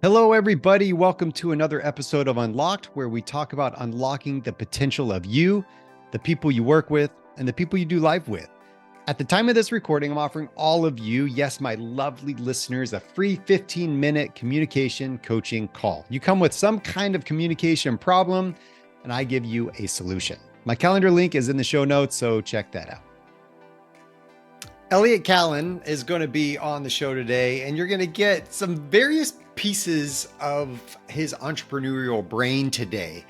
Hello, everybody. Welcome to another episode of Unlocked, where we talk about unlocking the potential of you, the people you work with, and the people you do life with. At the time of this recording, I'm offering all of you, yes, my lovely listeners, a free 15-minute communication coaching call. You come with some kind of communication problem, and I give you a solution. My calendar link is in the show notes, so check that out. Elliot Kallen is going to be on the show today, and you're going to get some various pieces of his entrepreneurial brain today.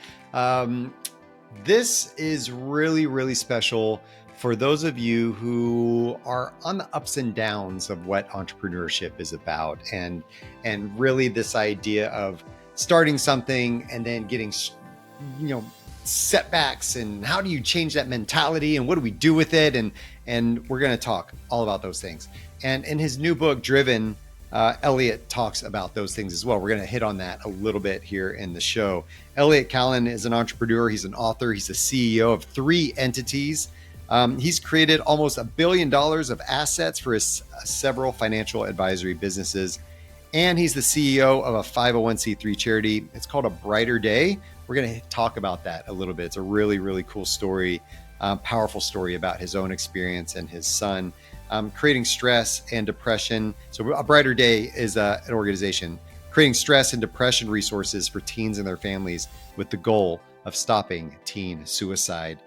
This is really, really special for those of you who are on the ups and downs of what entrepreneurship is about, and really this idea of starting something and then getting, setbacks, and how do you change that mentality, and what do we do with it, and we're going to talk all about those things. And in his new book, Driven, Elliot talks about those things as well. We're going to hit on that a little bit here in the show. Elliot Kallen is an entrepreneur. He's an author. He's the CEO of 3 entities. He's created almost $1 billion of assets for his several financial advisory businesses. And he's the CEO of a 501c3 charity. It's called A Brighter Day. We're going to talk about that a little bit. It's a really, really cool story, powerful story about his own experience and his son. Creating stress and depression. So A Brighter Day is an organization creating stress and depression resources for teens and their families with the goal of stopping teen suicide.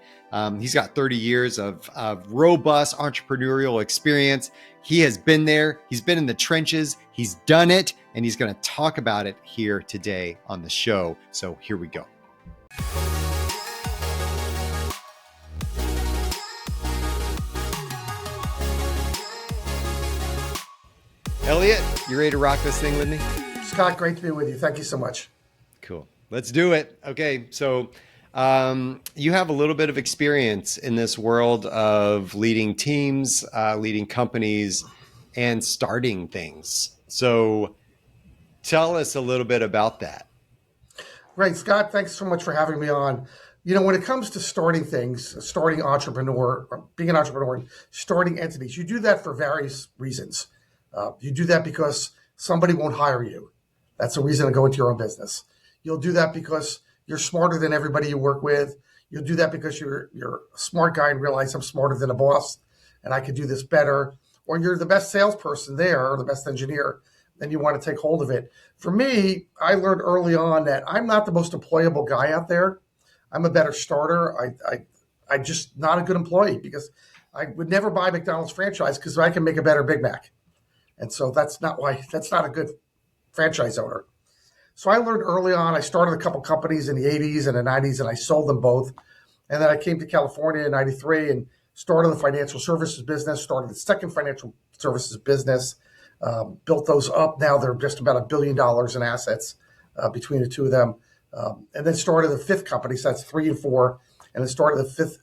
He's got 30 years of robust entrepreneurial experience. He has been there. He's been in the trenches. He's done it. And he's going to talk about it here today on the show. So here we go. Elliot, you ready to rock this thing with me? Scott, great to be with you. Thank you so much. Cool. Let's do it. Okay. So you have a little bit of experience in this world of leading teams, leading companies, and starting things. So tell us a little bit about that. Great, Scott. Thanks so much for having me on. When it comes to starting things, starting entrepreneur, being an entrepreneur, and starting entities, you do that for various reasons. You do that because somebody won't hire you. That's a reason to go into your own business. You'll do that because you're smarter than everybody you work with. You'll do that because you're a smart guy and realize I'm smarter than a boss and I could do this better. Or you're the best salesperson there or the best engineer, and you want to take hold of it. For me, I learned early on that I'm not the most employable guy out there. I'm a better starter. I'm just not a good employee because I would never buy a McDonald's franchise because I can make a better Big Mac. And so that's not a good franchise owner. So I learned early on, I started a couple companies in the 80s and the 90s, and I sold them both. And then I came to California in 93 and started the financial services business, started the second financial services business, built those up. Now they're just about $1 billion in assets between the two of them. And then started the 5th company, so that's 3 and 4, and then started the 5th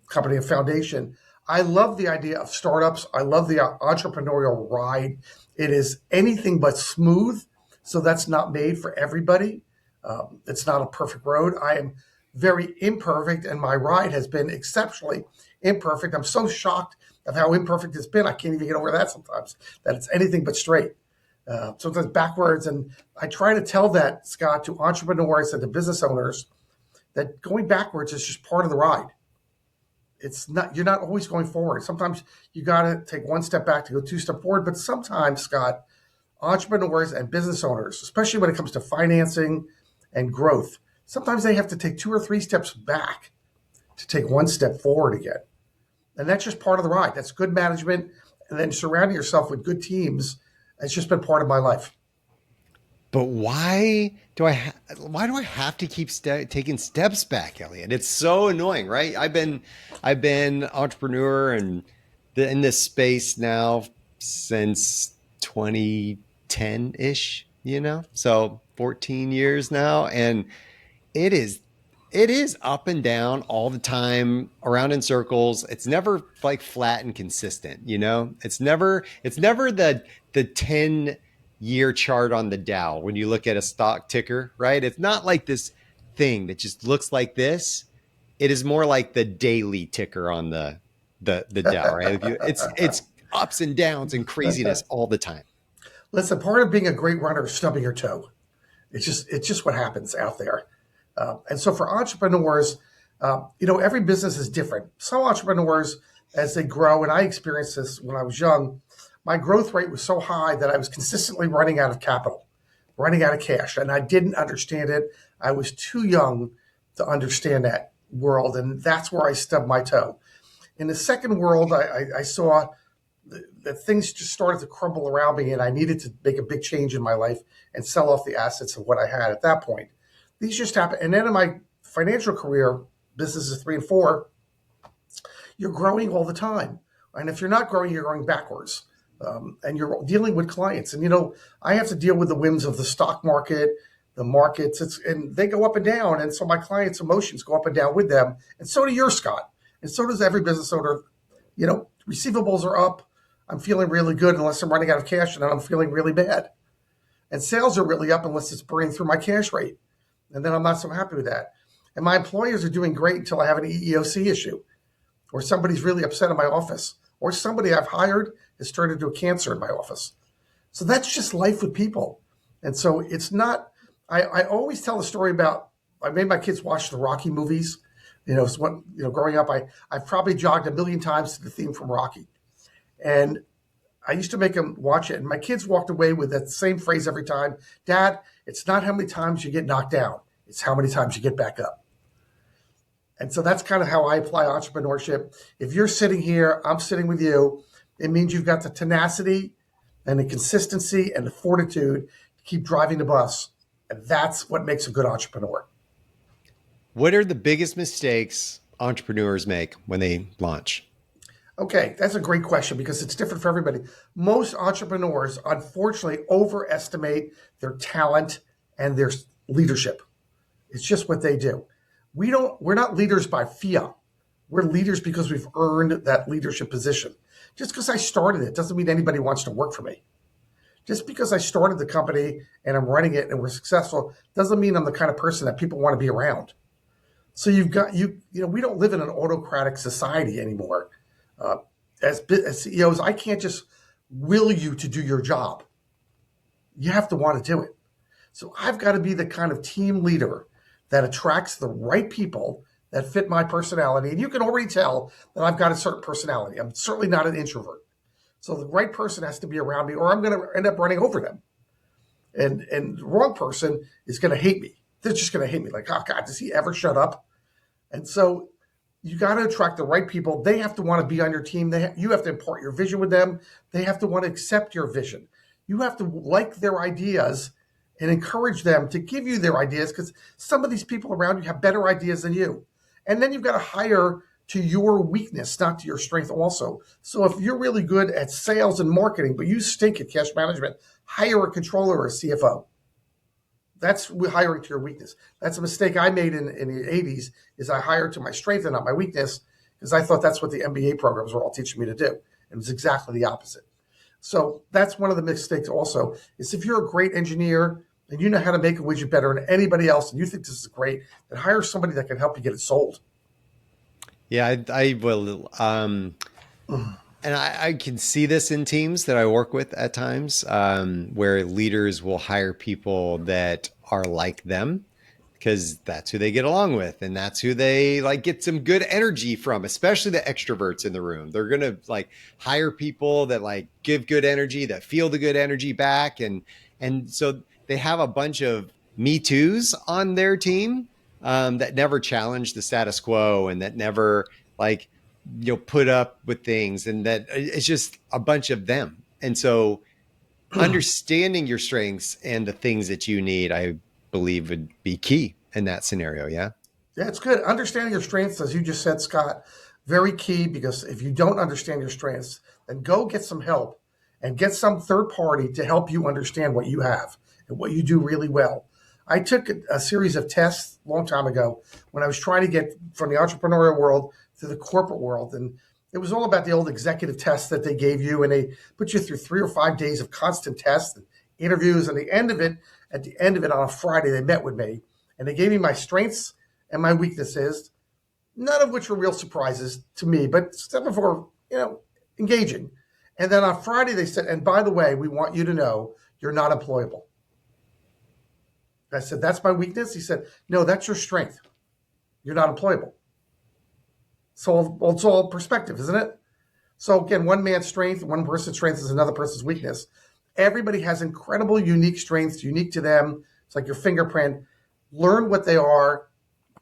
company, a foundation. I love the idea of startups. I love the entrepreneurial ride. It is anything but smooth, so that's not made for everybody. It's not a perfect road. I am very imperfect, and my ride has been exceptionally imperfect. I'm so shocked of how imperfect it's been. I can't even get over that sometimes, that it's anything but straight. Sometimes backwards, and I try to tell that, Scott, to entrepreneurs and to business owners that going backwards is just part of the ride. It's not, you're not always going forward. Sometimes you got to take one step back to go 2 steps forward. But sometimes, Scott, entrepreneurs and business owners, especially when it comes to financing and growth, sometimes they have to take 2 or 3 steps back to take 1 step forward again. And that's just part of the ride. That's good management. And then surrounding yourself with good teams. It's just been part of my life. But why do I have to keep taking steps back, Elliot? It's so annoying, right? I've been entrepreneur and in this space now since 2010-ish, so 14 years now, and it is up and down all the time, around in circles. It's never like flat and consistent, It's never the 10-year chart on the Dow when you look at a stock ticker, right? It's not like this thing that just looks like this. It is more like the daily ticker on the Dow, right? It's ups and downs and craziness all the time. Listen, part of being a great runner is stubbing your toe. It's just what happens out there. And so for entrepreneurs, every business is different. Some entrepreneurs, as they grow, and I experienced this when I was young, my growth rate was so high that I was consistently running out of capital, running out of cash, and I didn't understand it. I was too young to understand that world, and that's where I stubbed my toe. In the second world, I saw that things just started to crumble around me, and I needed to make a big change in my life and sell off the assets of what I had at that point. These just happened. And then in my financial career, businesses 3 and 4, you're growing all the time. And if you're not growing, you're going backwards. And you're dealing with clients. And, I have to deal with the whims of the stock market, the markets, and they go up and down. And so my clients' emotions go up and down with them. And so do yours, Scott. And so does every business owner. Receivables are up. I'm feeling really good unless I'm running out of cash, and then I'm feeling really bad. And sales are really up unless it's burning through my cash rate. And then I'm not so happy with that. And my employers are doing great until I have an EEOC issue, or somebody's really upset in my office, or somebody I've hired has turned into a cancer in my office. So that's just life with people. And so it's not, I always tell a story about, I made my kids watch the Rocky movies. Growing up, I probably jogged 1 million times to the theme from Rocky. And I used to make them watch it. And my kids walked away with that same phrase every time. Dad, it's not how many times you get knocked down. It's how many times you get back up. And so that's kind of how I apply entrepreneurship. If you're sitting here, I'm sitting with you, it means you've got the tenacity and the consistency and the fortitude to keep driving the bus. And that's what makes a good entrepreneur. What are the biggest mistakes entrepreneurs make when they launch? Okay, that's a great question because it's different for everybody. Most entrepreneurs, unfortunately, overestimate their talent and their leadership. It's just what they do. We're not leaders by fiat. We're leaders because we've earned that leadership position. Just because I started it doesn't mean anybody wants to work for me. Just because I started the company and I'm running it and we're successful doesn't mean I'm the kind of person that people want to be around. So we don't live in an autocratic society anymore. As CEOs, I can't just will you to do your job. You have to want to do it. So I've got to be the kind of team leader that attracts the right people that fit my personality. And you can already tell that I've got a certain personality. I'm certainly not an introvert. So the right person has to be around me or I'm going to end up running over them. And the wrong person is going to hate me. They're just going to hate me. Like, oh God, does he ever shut up? And so you got to attract the right people. They have to want to be on your team. You have to impart your vision with them. They have to want to accept your vision. You have to like their ideas and encourage them to give you their ideas because some of these people around you have better ideas than you. And then you've got to hire to your weakness, not to your strength also. So if you're really good at sales and marketing, but you stink at cash management, hire a controller or a CFO. That's hiring to your weakness. That's a mistake I made in the 80s is I hired to my strength and not my weakness because I thought that's what the MBA programs were all teaching me to do. It was exactly the opposite. So that's one of the mistakes also is if you're a great engineer and you know how to make a widget better than anybody else and you think this is great, then hire somebody that can help you get it sold. Yeah, I will. And I can see this in teams that I work with at times where leaders will hire people that are like them because that's who they get along with. And that's who they get some good energy from, especially the extroverts in the room. They're going to hire people that give good energy, that feel the good energy back. And so they have a bunch of Me Too's on their team that never challenge the status quo and that never put up with things, and that it's just a bunch of them. And so understanding your strengths and the things that you need, I believe would be key in that scenario. Yeah. Yeah, it's good. Understanding your strengths, as you just said, Scott, very key, because if you don't understand your strengths, then go get some help and get some third party to help you understand what you have and what you do really well. I took a series of tests a long time ago when I was trying to get from the entrepreneurial world to the corporate world. And it was all about the old executive tests that they gave you. And they put you through 3 or 5 days of constant tests and interviews. And at the end of it on a Friday, they met with me and they gave me my strengths and my weaknesses, none of which were real surprises to me, but some of them were, engaging. And then on Friday, they said, and by the way, we want you to know you're not employable. I said, that's my weakness? He said, no, that's your strength. You're not employable. So it's all perspective, isn't it? So again, one man's strength, one person's strength is another person's weakness. Everybody has incredible, unique strengths, unique to them. It's like your fingerprint. Learn what they are,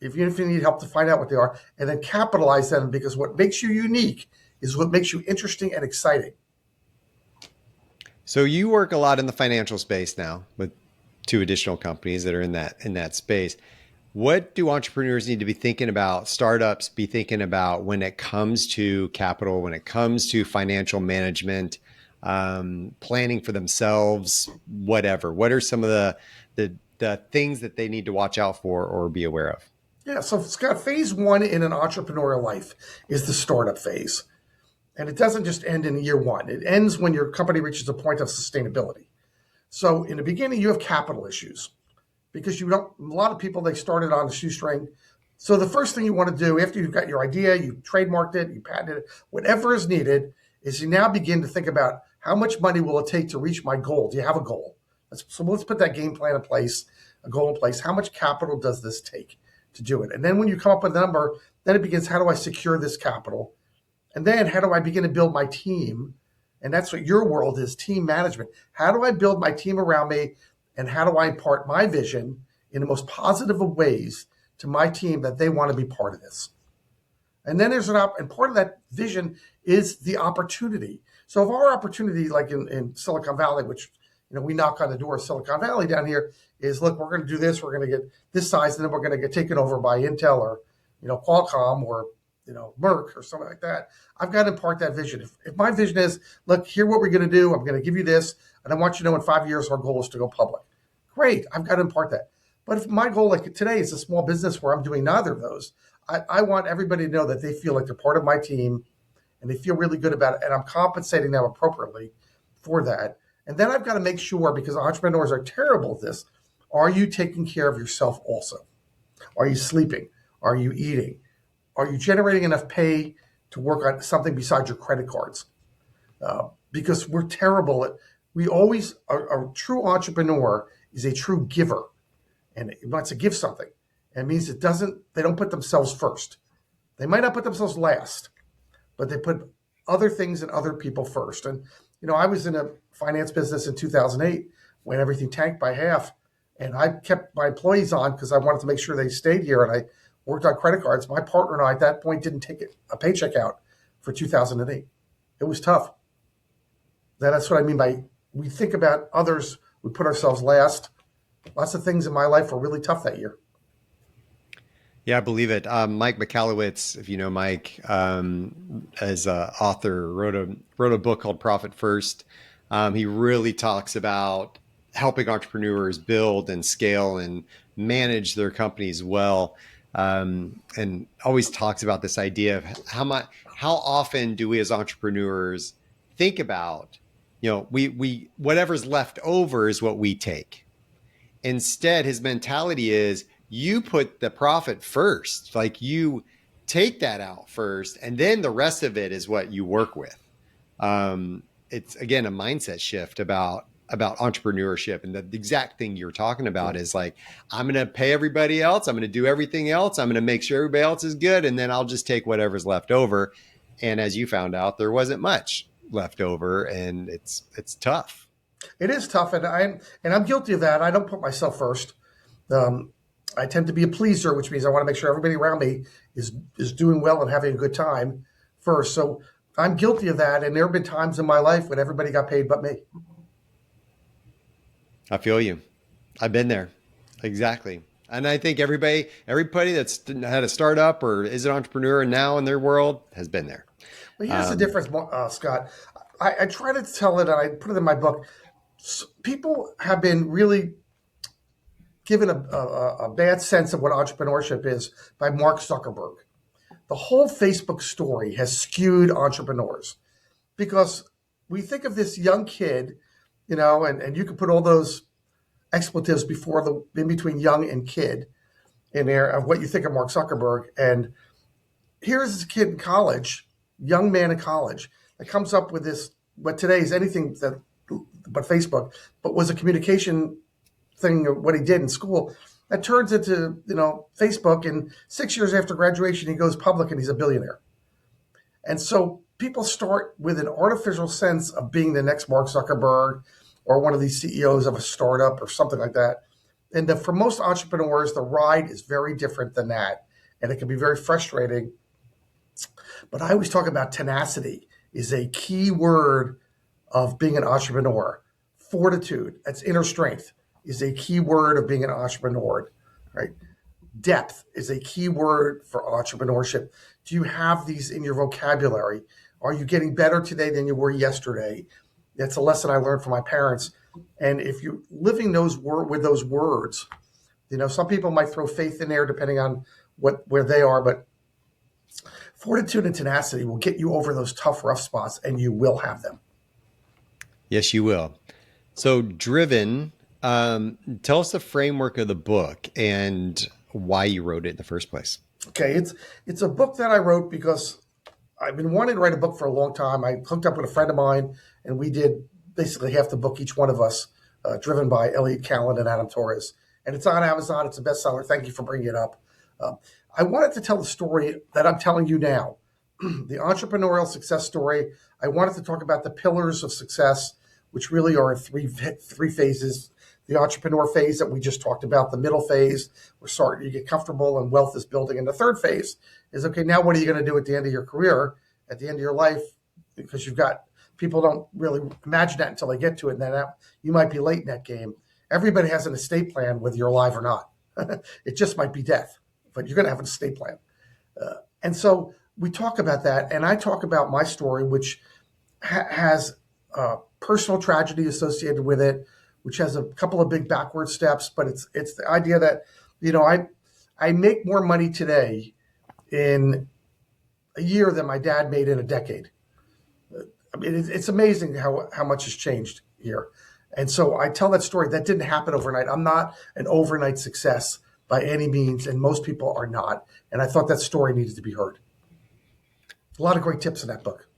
if you need help to find out what they are, and then capitalize them, because what makes you unique is what makes you interesting and exciting. So you work a lot in the financial space now with two additional companies that are in that space. What do entrepreneurs need to be thinking about, startups be thinking about when it comes to capital, when it comes to financial management, planning for themselves, whatever? What are some of the things that they need to watch out for or be aware of? Yeah, so Skot, phase one in an entrepreneurial life is the startup phase. And it doesn't just end in year one. It ends when your company reaches a point of sustainability. So in the beginning, you have capital issues, because a lot of people, they started on the shoestring. So the first thing you want to do after you've got your idea, you trademarked it, you patented it, whatever is needed, is you now begin to think about how much money will it take to reach my goal? Do you have a goal? So let's put that game plan in place, a goal in place. How much capital does this take to do it? And then when you come up with a number, then it begins, how do I secure this capital? And then how do I begin to build my team? And that's what your world is, team management. How do I build my team around me? And how do I impart my vision in the most positive of ways to my team that they want to be part of this? And then there's and part of that vision is the opportunity. So if our opportunity, like in Silicon Valley, which, we knock on the door of Silicon Valley down here, is, look, we're going to do this, we're going to get this size, and then we're going to get taken over by Intel or, Qualcomm or, Merck or something like that. I've got to impart that vision. If my vision is, look, here what we're going to do, I'm going to give you this, and I want you to know in 5 years our goal is to go public. Great, I've got to impart that. But if my goal, like today, is a small business where I'm doing neither of those, I want everybody to know that they feel like they're part of my team and they feel really good about it, and I'm compensating them appropriately for that. And then I've got to make sure, because entrepreneurs are terrible at this, are you taking care of yourself also? Are you sleeping? Are you eating? Are you generating enough pay to work on something besides your credit cards? Because we're terrible at, a true entrepreneur is a true giver, and it wants to give something. And it means they don't put themselves first. They might not put themselves last, but they put other things and other people first. And, I was in a finance business in 2008 when everything tanked by half, and I kept my employees on because I wanted to make sure they stayed here, and I worked on credit cards. My partner and I at that point didn't take a paycheck out for 2008. It was tough. That's what I mean by, we think about others, we put ourselves last. Lots of things in my life were really tough that year. Yeah, I believe it. Mike Michalowicz, if you know Mike, as an author, wrote a book called Profit First. He really talks about helping entrepreneurs build and scale and manage their companies well. And always talks about this idea of how often do we as entrepreneurs think about, we whatever's left over is what we take. Instead, his mentality is, you put the profit first, like you take that out first, and then the rest of it is what you work with. It's again a mindset shift about entrepreneurship, and the exact thing you're talking about is like, I'm going to pay everybody else, I'm going to do everything else, I'm going to make sure everybody else is good, and then I'll just take whatever's left over. And as you found out, there wasn't much left over, and it's tough. It is tough, and I'm guilty of that. I don't put myself first. I tend to be a pleaser, which means I want to make sure everybody around me is doing well and having a good time first. So I'm guilty of that, and there have been times in my life when everybody got paid but me. I feel you. I've been there. Exactly. And I think everybody that's had a startup or is an entrepreneur now in their world has been there. Well, here's the difference, Skot. I try to tell it, and I put it in my book. People have been really given a bad sense of what entrepreneurship is by Mark Zuckerberg. The whole Facebook story has skewed entrepreneurs, because we think of this young kid, and you can put all those expletives in between young and kid in there of what you think of Mark Zuckerberg. And here's this kid in college, young man in college, that comes up with this, what today is anything but Facebook, but was a communication thing, what he did in school, that turns into, Facebook. And 6 years after graduation, he goes public and he's a billionaire. And so people start with an artificial sense of being the next Mark Zuckerberg or one of these CEOs of a startup or something like that. And for most entrepreneurs, the ride is very different than that. And it can be very frustrating. But I always talk about tenacity is a key word of being an entrepreneur. Fortitude, that's inner strength, is a key word of being an entrepreneur, right? Depth is a key word for entrepreneurship. Do you have these in your vocabulary? Are you getting better today than you were yesterday? That's a lesson I learned from my parents. And if you're living with those words, some people might throw faith in there depending on where they are, but fortitude and tenacity will get you over those tough, rough spots, and you will have them. Yes, you will. So Driven, tell us the framework of the book and why you wrote it in the first place. Okay, it's a book that I wrote because I've been wanting to write a book for a long time. I hooked up with a friend of mine, and we did basically half the book, each one of us, Driven by Elliot Kallen and Adam Torres. And it's on Amazon. It's a bestseller. Thank you for bringing it up. I wanted to tell the story that I'm telling you now, the entrepreneurial success story. I wanted to talk about the pillars of success, which really are in three phases. The entrepreneur phase that we just talked about, the middle phase, you get comfortable and wealth is building. And the third phase is, okay, now what are you going to do at the end of your career, at the end of your life? Because people don't really imagine that until they get to it. And then you might be late in that game. Everybody has an estate plan, whether you're alive or not. It just might be death, but you're going to have an estate plan. And so we talk about that. And I talk about my story, which has personal tragedy associated with it, which has a couple of big backward steps, but it's the idea that, I make more money today in a year than my dad made in a decade. I mean, it's amazing how much has changed here. And so I tell that story. That didn't happen overnight. I'm not an overnight success by any means, and most people are not. And I thought that story needed to be heard. A lot of great tips in that book.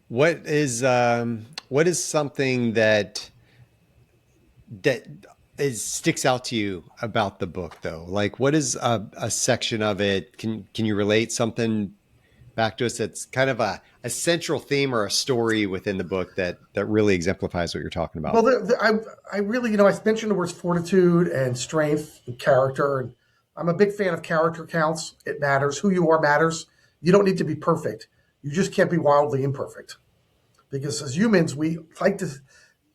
What is something that sticks out to you about the book, though? Like, what is a section of it? Can you relate something back to us that's kind of a central theme or a story within the book that really exemplifies what you're talking about? Well, I really, I mentioned the words fortitude and strength and character. And I'm a big fan of character counts. It matters. Who you are matters. You don't need to be perfect. You just can't be wildly imperfect. Because as humans, we like to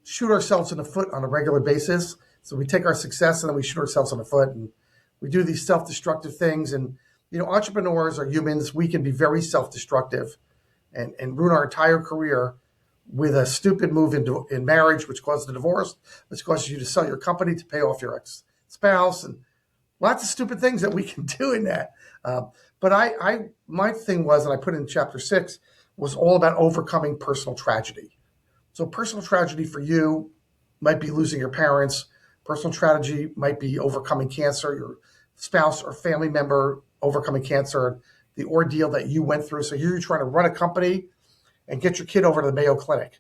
shoot ourselves in the foot on a regular basis. So we take our success and then we shoot ourselves in the foot, and we do these self-destructive things. And, entrepreneurs are humans. We can be very self-destructive and ruin our entire career with a stupid move in marriage, which causes a divorce, which causes you to sell your company to pay off your ex-spouse, and lots of stupid things that we can do in that. But my thing was, and I put in chapter 6, was all about overcoming personal tragedy. So personal tragedy for you might be losing your parents. Personal tragedy might be overcoming cancer, your spouse or family member overcoming cancer, the ordeal that you went through. So you're trying to run a company and get your kid over to the Mayo Clinic.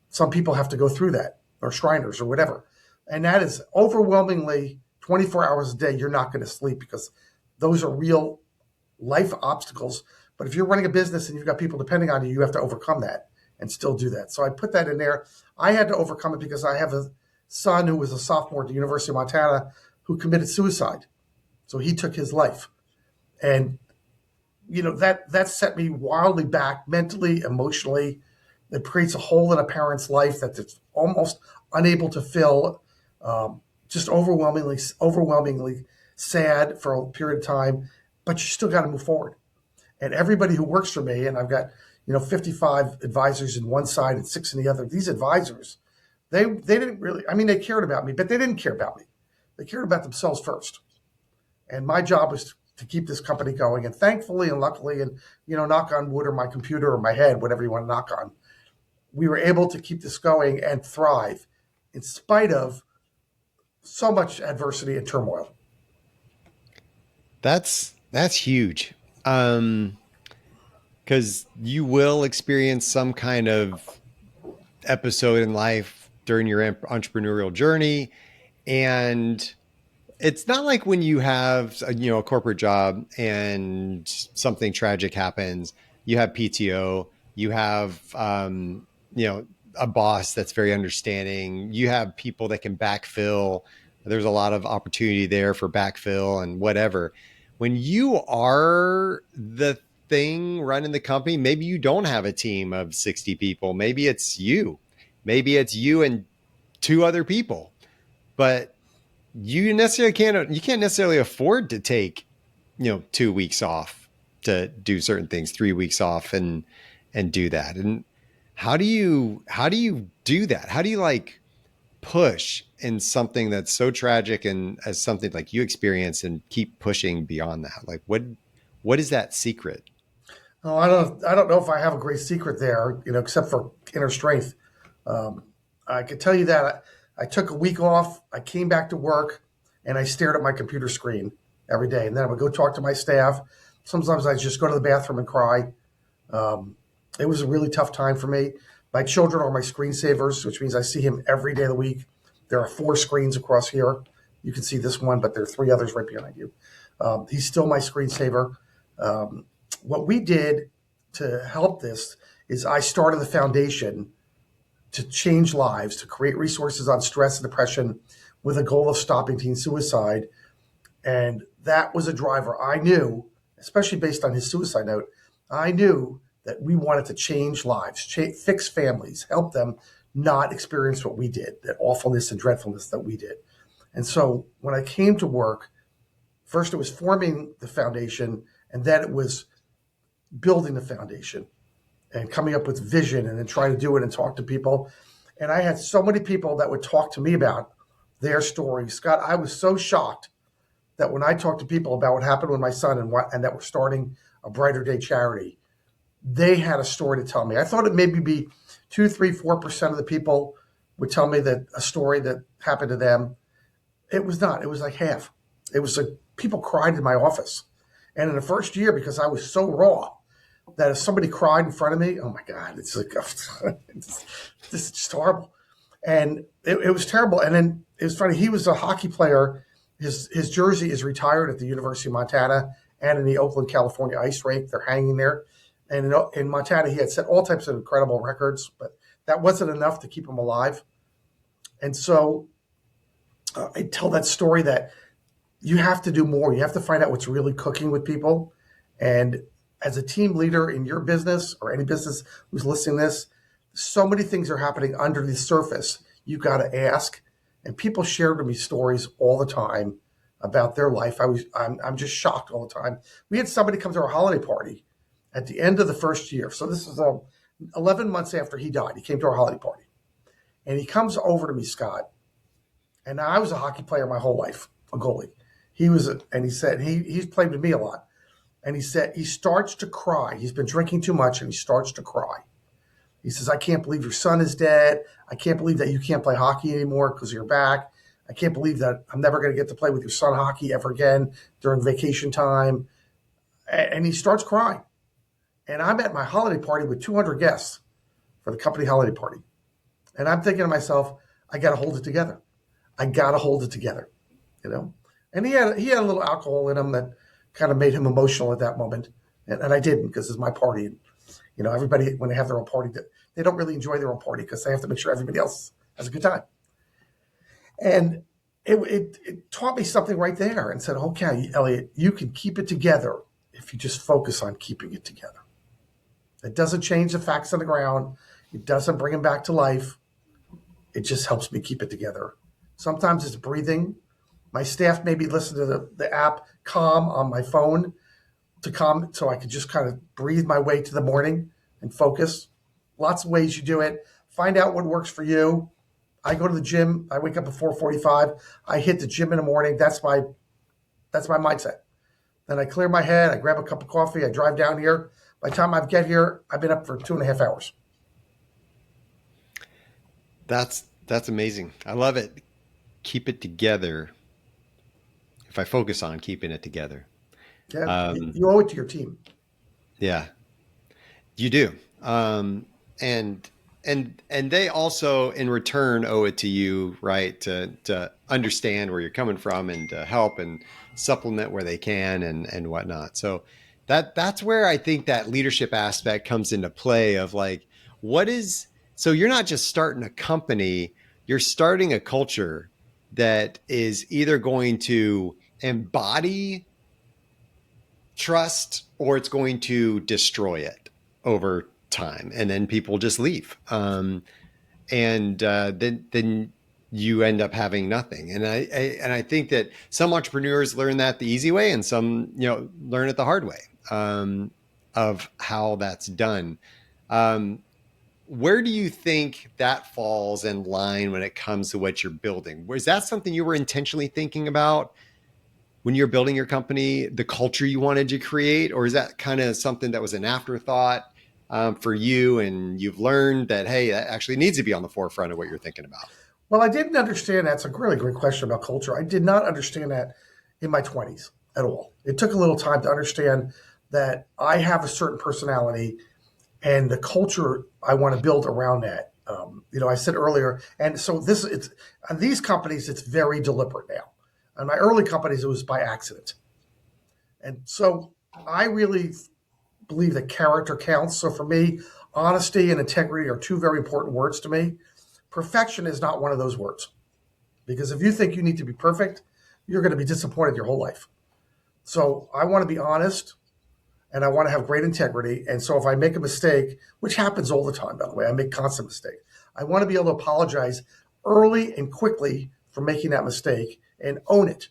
Some people have to go through that, or Shriners or whatever. And that is overwhelmingly 24 hours a day. You're not going to sleep because those are real life obstacles. But if you're running a business and you've got people depending on you, you have to overcome that and still do that. So I put that in there. I had to overcome it because I have a son who was a sophomore at the University of Montana who committed suicide. So he took his life. And, that set me wildly back mentally, emotionally. It creates a hole in a parent's life that it's almost unable to fill, just overwhelmingly sad for a period of time, but you still got to move forward. And everybody who works for me, and I've got, 55 advisors in one side and 6 in the other, these advisors, they didn't really, they cared about me, but they didn't care about me. They cared about themselves first. And my job was to keep this company going. And thankfully and luckily, and, knock on wood or my computer or my head, whatever you want to knock on, we were able to keep this going and thrive in spite of so much adversity and turmoil. That's huge. Because you will experience some kind of episode in life during your entrepreneurial journey. And it's not like when you have a corporate job and something tragic happens, you have PTO, you have a boss that's very understanding, you have people that can backfill. There's a lot of opportunity there for backfill and whatever. When you are the thing running the company, maybe you don't have a team of 60 people, maybe it's you and two other people, but you can't necessarily afford to take 2 weeks off to do certain things, 3 weeks off and do that. And how do you do that? How do you like push in something that's so tragic and as something like you experience and keep pushing beyond that? Like what is that secret? Oh, I don't know if I have a great secret there, except for inner strength. Um, I could tell you that I took a week off. I came back to work, and I stared at my computer screen every day. And then I would go talk to my staff. Sometimes I just go to the bathroom and cry. Um, it was a really tough time for me. My children are my screensavers, which means I see him every day of the week. There are 4 screens across here. You can see this one, but there are 3 others right behind you. He's still my screensaver. Um, what we did to help this is I started the foundation to change lives, to create resources on stress and depression with a goal of stopping teen suicide. And that was a driver. I knew, especially based on his suicide note, I knew that we wanted to change lives, fix families, help them not experience what we did, that awfulness and dreadfulness that we did. And so when I came to work, first it was forming the foundation, and then it was building the foundation and coming up with vision and then trying to do it and talk to people. And I had so many people that would talk to me about their stories. Scott, I was so shocked that when I talked to people about what happened with my son and that we're starting a Brighter Day charity, they had a story to tell me. I thought it maybe be 2, 3, 4% of the people would tell me that a story that happened to them. It was not. It was like half. It was like people cried in my office. And in the first year, because I was so raw, that if somebody cried in front of me, oh my God, it's like, this is just horrible. And it was terrible. And then it was funny. He was a hockey player. His jersey is retired at the University of Montana and in the Oakland, California ice rink. They're hanging there. And in Montana, he had set all types of incredible records, but that wasn't enough to keep him alive. And so I tell that story that you have to do more. You have to find out what's really cooking with people. And as a team leader in your business or any business who's listening to this, so many things are happening under the surface. You got to ask. And people share to me stories all the time about their life. I'm just shocked all the time. We had somebody come to our holiday party at the end of the first year. So this is 11 months after he died. He came to our holiday party. And he comes over to me, Scott. And I was a hockey player my whole life, a goalie. And he said, he's played with me a lot. And he said, he starts to cry. He's been drinking too much and he starts to cry. He says, I can't believe your son is dead. I can't believe that you can't play hockey anymore because of your back. I can't believe that I'm never going to get to play with your son hockey ever again during vacation time. And he starts crying. And I'm at my holiday party with 200 guests for the company holiday party. And I'm thinking to myself, I got to hold it together. I got to hold it together, And he had a little alcohol in him that kind of made him emotional at that moment. And I didn't, because it's my party. And, everybody, when they have their own party, they don't really enjoy their own party because they have to make sure everybody else has a good time. And it taught me something right there and said, okay, Elliot, you can keep it together if you just focus on keeping it together. It doesn't change the facts on the ground. It doesn't bring them back to life. It just helps me keep it together. Sometimes it's breathing. My staff maybe listen to the app Calm on my phone to calm, so I could just kind of breathe my way to the morning and focus. Lots of ways you do it. Find out what works for you. I go to the gym. I wake up at 4:45. I hit the gym in the morning. That's my mindset. Then I clear my head. I grab a cup of coffee. I drive down here. By the time I get here, I've been up for 2.5 hours. That's amazing. I love it. Keep it together. If I focus on keeping it together. Yeah, you owe it to your team. Yeah, you do. And And they also in return owe it to you, right, to understand where you're coming from and to help and supplement where they can and whatnot. So that's where I think that leadership aspect comes into play of like, what is, so you're not just starting a company, you're starting a culture that is either going to embody trust or it's going to destroy it over time, and then people just leave. Then you end up having nothing. And I think that some entrepreneurs learn that the easy way, and some learn it the hard way, of how that's done. Where do you think that falls in line when it comes to what you're building? Was that something you were intentionally thinking about when you're building your company, the culture you wanted to create, or is that kind of something that was an afterthought for you, and you've learned that, hey, that actually needs to be on the forefront of what you're thinking about? Well, I didn't understand. That's a really great question about culture. I did not understand that in my 20s at all. It took a little time to understand that I have a certain personality and the culture I want to build around that. I said earlier, and so it's on these companies, it's very deliberate now. On my early companies, it was by accident. And so I really believe that character counts. So for me, honesty and integrity are two very important words to me. Perfection is not one of those words, because if you think you need to be perfect, you're going to be disappointed your whole life. So I want to be honest, and I want to have great integrity. And so if I make a mistake, which happens all the time, by the way, I make constant mistakes, I want to be able to apologize early and quickly for making that mistake and own it.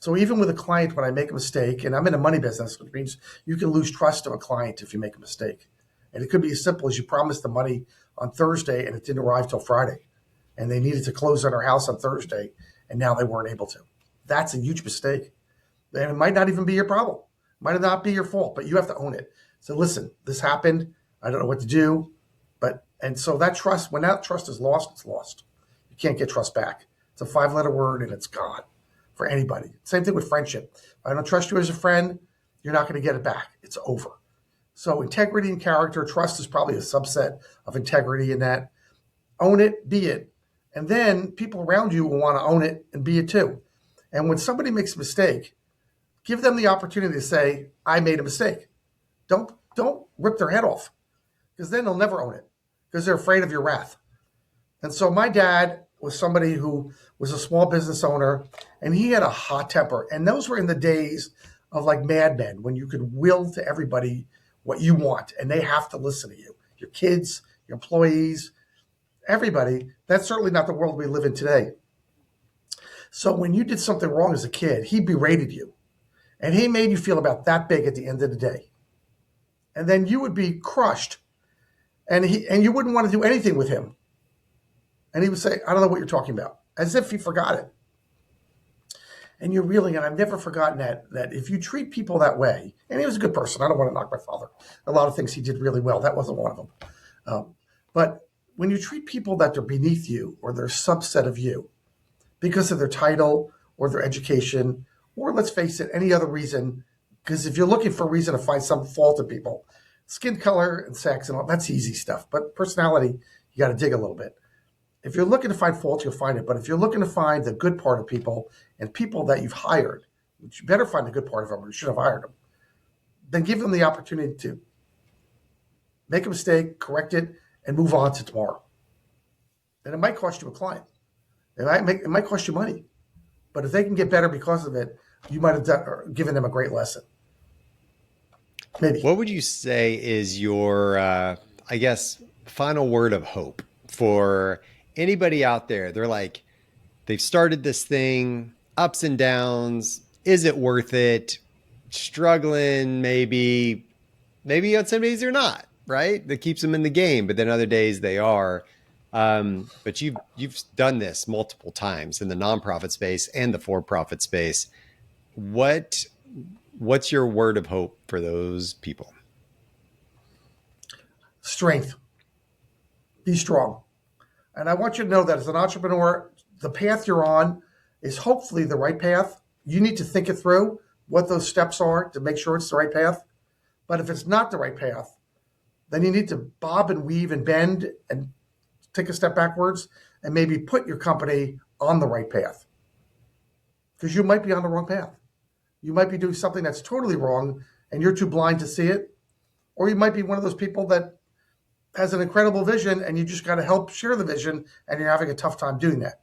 So even with a client, when I make a mistake, and I'm in a money business, which means you can lose trust of a client if you make a mistake. And it could be as simple as you promised the money on Thursday and it didn't arrive till Friday. And they needed to close on their house on Thursday, and now they weren't able to. That's a huge mistake. And it might not even be your problem. It might not be your fault, but you have to own it. So listen, this happened. I don't know what to do. And so that trust, when that trust is lost, it's lost. You can't get trust back. It's a 5-letter word and it's gone for anybody. Same thing with friendship. If I don't trust you as a friend, you're not going to get it back. It's over. So integrity and character, trust is probably a subset of integrity in that. Own it, be it. And then people around you will want to own it and be it too. And when somebody makes a mistake, give them the opportunity to say, I made a mistake. Don't rip their head off, because then they'll never own it, because they're afraid of your wrath. And so my dad was somebody who was a small business owner, and he had a hot temper. And those were in the days of like Mad Men, when you could will to everybody what you want, and they have to listen to you. Your kids, your employees, everybody. That's certainly not the world we live in today. So when you did something wrong as a kid, he berated you, and he made you feel about that big at the end of the day. And then you would be crushed, and you wouldn't want to do anything with him. And he would say, I don't know what you're talking about, as if he forgot it. And and I've never forgotten that if you treat people that way, and he was a good person. I don't want to knock my father. A lot of things he did really well. That wasn't one of them. But when you treat people that they're beneath you, or they're a subset of you because of their title or their education, or let's face it, any other reason, because if you're looking for a reason to find some fault in people, skin color and sex and all, that's easy stuff. But personality, you got to dig a little bit. If you're looking to find fault, you'll find it. But if you're looking to find the good part of people and people that you've hired, which you better find the good part of them, or you should have hired them, then give them the opportunity to make a mistake, correct it, and move on to tomorrow. And it might cost you a client. It might cost you money. But if they can get better because of it, you might have given them a great lesson. Maybe. What would you say is your, I guess, final word of hope for anybody out there? They're like, they've started this thing, ups and downs. Is it worth it? Struggling, maybe on some days they're not, right? That keeps them in the game, but then other days they are. But you've done this multiple times in the nonprofit space and the for-profit space. What's your word of hope for those people? Strength. Be strong. And I want you to know that as an entrepreneur, the path you're on is hopefully the right path. You need to think it through, what those steps are to make sure it's the right path. But if it's not the right path, then you need to bob and weave and bend and take a step backwards and maybe put your company on the right path. Because you might be on the wrong path. You might be doing something that's totally wrong and you're too blind to see it. Or you might be one of those people that has an incredible vision and you just got to help share the vision and you're having a tough time doing that.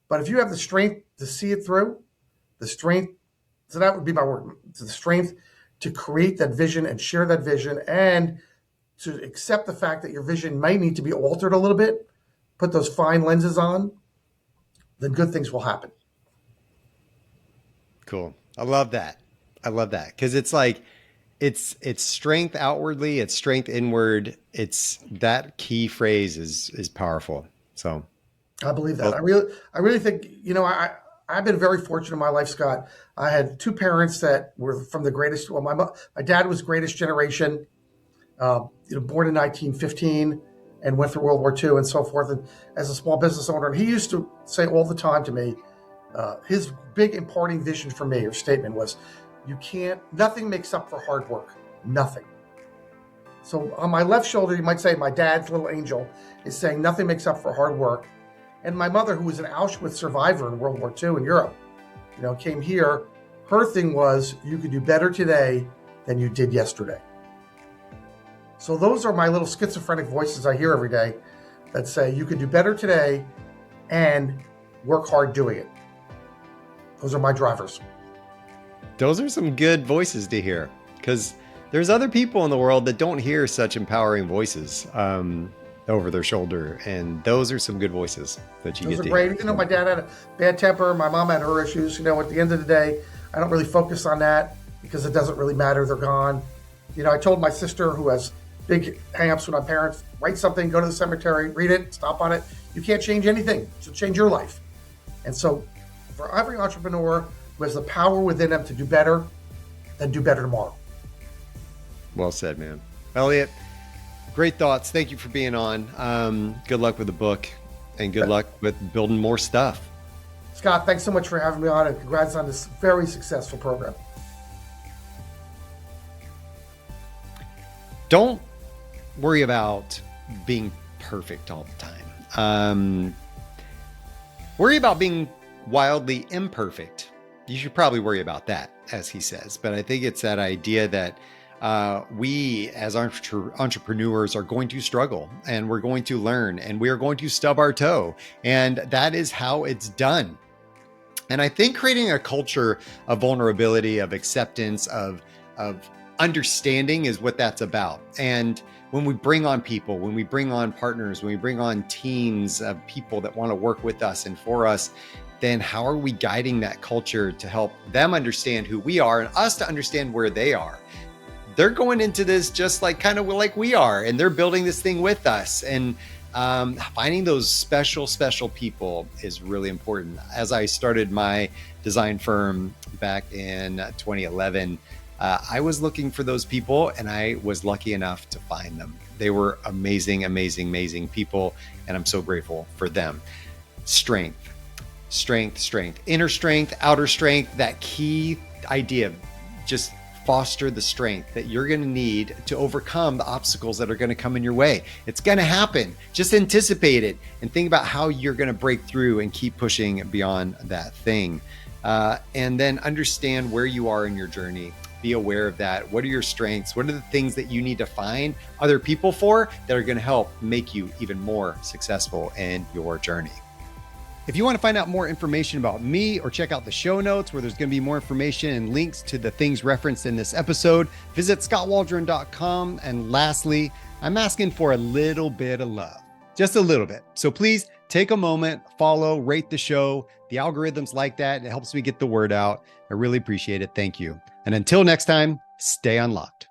But if you have the strength to see it through, the strength, so that would be my word, the strength to create that vision and share that vision and to accept the fact that your vision might need to be altered a little bit, put those fine lenses on, then good things will happen. Cool. I love that. I love that. Because it's like, it's strength outwardly, it's strength inward. It's that key phrase is powerful. So I believe that. I really think, I've been very fortunate in my life, Scott. I had two parents that were from the greatest. Well, my dad was greatest generation, born in 1915 and went through World War II and so forth. And as a small business owner, and he used to say all the time to me, his big imparting vision for me or statement was, nothing makes up for hard work. Nothing. So on my left shoulder, you might say my dad's little angel is saying nothing makes up for hard work. And my mother, who was an Auschwitz survivor in World War II in Europe, came here. Her thing was, you could do better today than you did yesterday. So those are my little schizophrenic voices I hear every day that say you could do better today and work hard doing it. Those are my drivers. Those are some good voices to hear, because there's other people in the world that don't hear such empowering voices over their shoulder. And those are some good voices that you get to hear. Great. My dad had a bad temper. My mom had her issues. At the end of the day, I don't really focus on that because it doesn't really matter. They're gone. I told my sister, who has big hang-ups with my parents, write something, go to the cemetery, read it, stop on it. You can't change anything. So change your life. And so for every entrepreneur who has the power within them to do better, then do better tomorrow. Well said, man. Elliot, great thoughts. Thank you for being on. Good luck with the book and good luck with building more stuff. Scott, thanks so much for having me on, and congrats on this very successful program. Don't worry about being perfect all the time. Worry about being wildly imperfect. You should probably worry about that, as he says. But I think it's that idea that we as entrepreneurs are going to struggle and we're going to learn and we are going to stub our toe. And that is how it's done. And I think creating a culture of vulnerability, of acceptance, of understanding is what that's about. And when we bring on people, when we bring on partners, when we bring on teams of people that want to work with us and for us, then how are we guiding that culture to help them understand who we are and us to understand where they are? They're going into this just like we are, and they're building this thing with us. And finding those special people is really important. As I started my design firm back in 2011, I was looking for those people, and I was lucky enough to find them. They were amazing people, and I'm so grateful for them. Strength, inner strength, outer strength, that key idea of just foster the strength that you're going to need to overcome the obstacles that are going to come in your way. It's going to happen. Just anticipate it and think about how you're going to break through and keep pushing beyond that thing. And then understand where you are in your journey. Be aware of that. What are your strengths? What are the things that you need to find other people for that are going to help make you even more successful in your journey? If you want to find out more information about me or check out the show notes where there's going to be more information and links to the things referenced in this episode, visit SkotWaldron.com. And lastly, I'm asking for a little bit of love, just a little bit. So please take a moment, follow, rate the show. The algorithms like that. It helps me get the word out. I really appreciate it. Thank you. And until next time, stay unlocked.